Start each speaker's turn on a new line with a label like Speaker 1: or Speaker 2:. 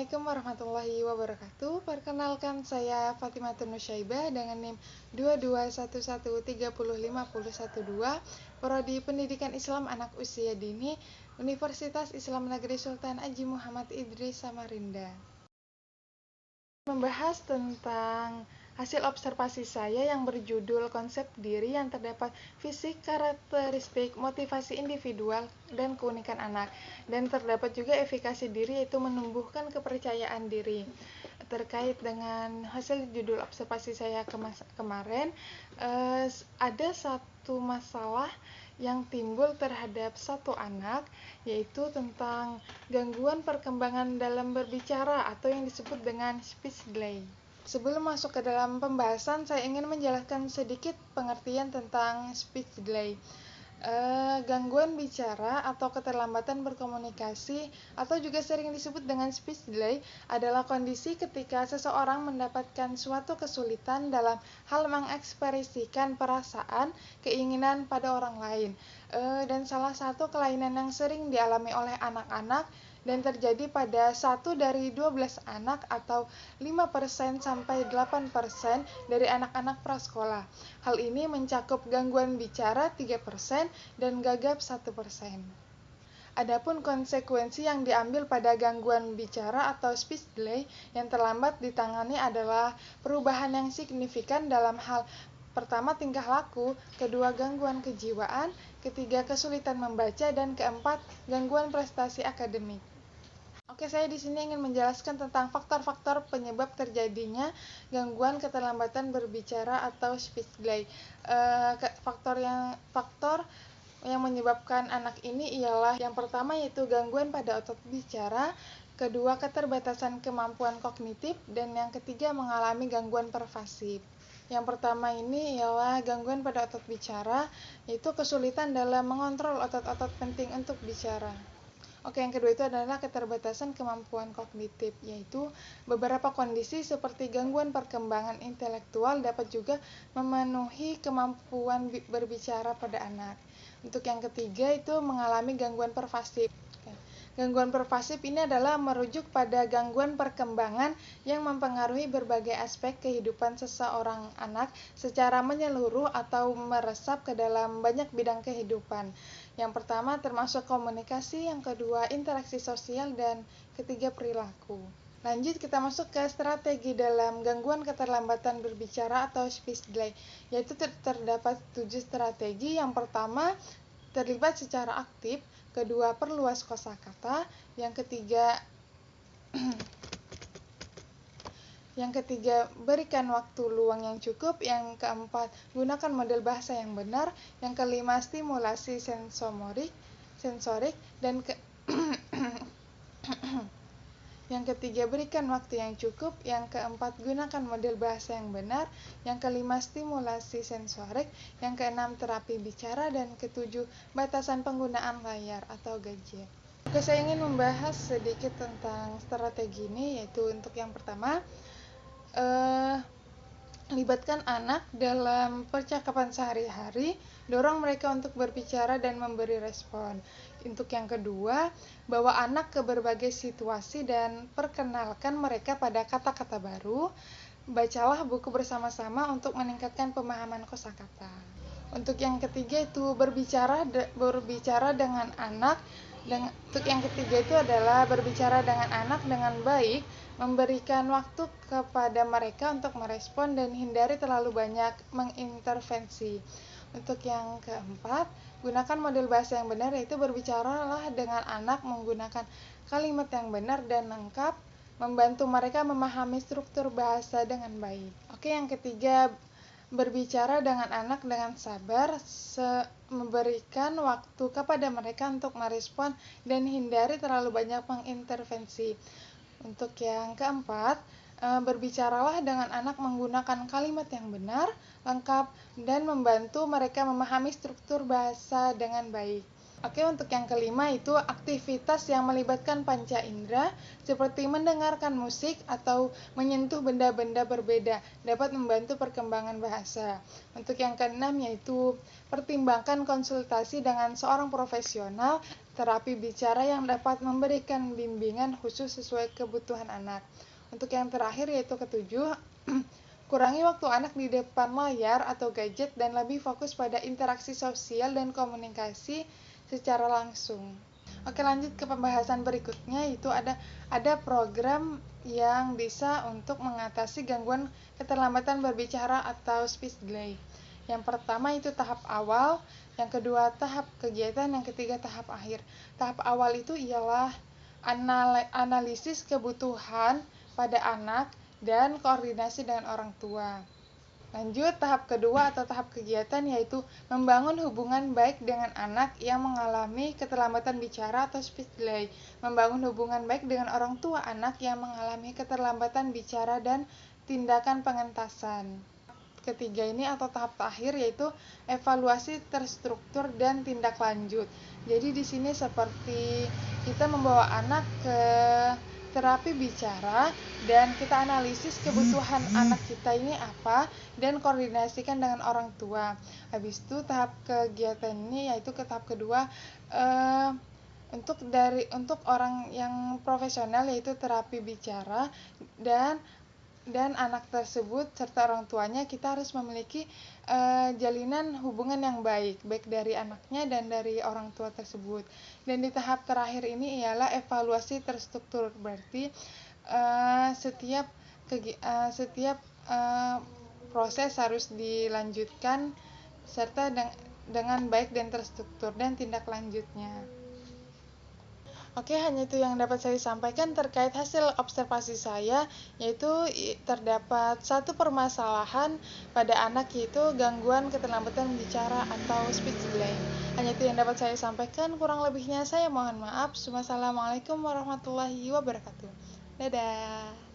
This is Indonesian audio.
Speaker 1: Assalamualaikum warahmatullahi wabarakatuh. Perkenalkan saya Fatimah Nusyaibah dengan NIM 2211305012, Prodi Pendidikan Islam Anak Usia Dini, Universitas Islam Negeri Sultan Haji Muhammad Idris Samarinda. Membahas tentang hasil observasi saya yang berjudul konsep diri yang terdapat fisik, karakteristik, motivasi individual, dan keunikan anak. Dan terdapat juga efikasi diri, yaitu menumbuhkan kepercayaan diri. Terkait dengan hasil judul observasi saya kemarin, ada satu masalah yang timbul terhadap satu anak, yaitu tentang gangguan perkembangan dalam berbicara atau yang disebut dengan speech delay. Sebelum masuk ke dalam pembahasan, saya ingin menjelaskan sedikit pengertian tentang speech delay. Gangguan bicara atau keterlambatan berkomunikasi atau juga sering disebut dengan speech delay adalah kondisi ketika seseorang mendapatkan suatu kesulitan dalam hal mengekspresikan perasaan, keinginan pada orang lain. Dan salah satu kelainan yang sering dialami oleh anak-anak dan terjadi pada 1 dari 12 anak atau 5% sampai 8% dari anak-anak prasekolah. Hal ini mencakup gangguan bicara 3% dan gagap 1%. Adapun konsekuensi yang diambil pada gangguan bicara atau speech delay yang terlambat ditangani adalah perubahan yang signifikan dalam hal pertama tingkah laku, kedua gangguan kejiwaan, ketiga kesulitan membaca, dan keempat gangguan prestasi akademik. Oke, saya di sini ingin menjelaskan tentang faktor-faktor penyebab terjadinya gangguan keterlambatan berbicara atau speech delay. Faktor yang menyebabkan anak ini ialah yang pertama yaitu gangguan pada otot bicara, kedua keterbatasan kemampuan kognitif, dan yang ketiga mengalami gangguan pervasif. Yang pertama ini ialah gangguan pada otot bicara, yaitu kesulitan dalam mengontrol otot-otot penting untuk bicara. Oke, yang kedua itu adalah keterbatasan kemampuan kognitif, yaitu beberapa kondisi seperti gangguan perkembangan intelektual dapat juga memenuhi kemampuan berbicara pada anak. Untuk yang ketiga itu mengalami gangguan pervasif. Gangguan pervasif ini adalah merujuk pada gangguan perkembangan yang mempengaruhi berbagai aspek kehidupan seseorang anak secara menyeluruh atau meresap ke dalam banyak bidang kehidupan. Yang pertama termasuk komunikasi, yang kedua interaksi sosial, dan ketiga perilaku. Lanjut kita masuk ke strategi dalam gangguan keterlambatan berbicara atau speech delay, yaitu terdapat 7 strategi. Yang pertama terlibat secara aktif, kedua perluas kosakata, yang ketiga berikan waktu luang yang cukup, yang keempat gunakan model bahasa yang benar, yang kelima stimulasi sensorik, dan yang ketiga berikan waktu yang cukup, yang keempat gunakan model bahasa yang benar, yang kelima stimulasi sensorik, yang keenam terapi bicara, dan ketujuh batasan penggunaan layar atau gadget. Oke, saya ingin membahas sedikit tentang strategi ini, yaitu untuk yang pertama libatkan anak dalam percakapan sehari-hari, dorong mereka untuk berbicara dan memberi respon. Untuk yang kedua, bawa anak ke berbagai situasi dan perkenalkan mereka pada kata-kata baru. Bacalah buku bersama-sama untuk meningkatkan pemahaman kosakata. Untuk yang ketiga itu berbicara dengan anak. Untuk yang ketiga itu adalah berbicara dengan anak dengan baik, memberikan waktu kepada mereka untuk merespon dan hindari terlalu banyak mengintervensi. Untuk yang keempat, gunakan model bahasa yang benar, yaitu berbicaralah dengan anak menggunakan kalimat yang benar dan lengkap, membantu mereka memahami struktur bahasa dengan baik. Oke, yang ketiga, berbicara dengan anak dengan sabar, memberikan waktu kepada mereka untuk merespon dan hindari terlalu banyak mengintervensi. Untuk yang keempat, berbicaralah dengan anak menggunakan kalimat yang benar, lengkap, dan membantu mereka memahami struktur bahasa dengan baik. Oke, untuk yang kelima itu aktivitas yang melibatkan panca indera seperti mendengarkan musik atau menyentuh benda-benda berbeda dapat membantu perkembangan bahasa. Untuk yang keenam yaitu pertimbangkan konsultasi dengan seorang profesional terapi bicara yang dapat memberikan bimbingan khusus sesuai kebutuhan anak. Untuk yang terakhir yaitu ketujuh, kurangi waktu anak di depan layar atau gadget dan lebih fokus pada interaksi sosial dan komunikasi secara langsung. Oke, lanjut ke pembahasan berikutnya, yaitu ada program yang bisa untuk mengatasi gangguan keterlambatan berbicara atau speech delay. Yang pertama itu tahap awal, yang kedua tahap kegiatan, yang ketiga tahap akhir. Tahap awal itu ialah analisis kebutuhan pada anak dan koordinasi dengan orang tua. Lanjut, tahap kedua atau tahap kegiatan yaitu membangun hubungan baik dengan anak yang mengalami keterlambatan bicara atau speech delay. Membangun hubungan baik dengan orang tua anak yang mengalami keterlambatan bicara dan tindakan pengentasan. Ketiga ini atau tahap terakhir yaitu evaluasi terstruktur dan tindak lanjut. Jadi di sini seperti kita membawa anak ke terapi bicara dan kita analisis kebutuhan anak kita ini apa dan koordinasikan dengan orang tua. Habis itu tahap kegiatan ini yaitu ke tahap kedua untuk orang yang profesional yaitu terapi bicara dan anak tersebut serta orang tuanya kita harus memiliki jalinan hubungan yang baik dari anaknya dan dari orang tua tersebut. Dan di tahap terakhir ini ialah evaluasi terstruktur, berarti setiap proses harus dilanjutkan serta dengan baik dan terstruktur dan tindak lanjutnya. Oke, hanya itu yang dapat saya sampaikan terkait hasil observasi saya, yaitu terdapat satu permasalahan pada anak yaitu gangguan keterlambatan bicara atau speech delay. Hanya itu yang dapat saya sampaikan, kurang lebihnya saya mohon maaf. Wassalamualaikum warahmatullahi wabarakatuh. Dadah.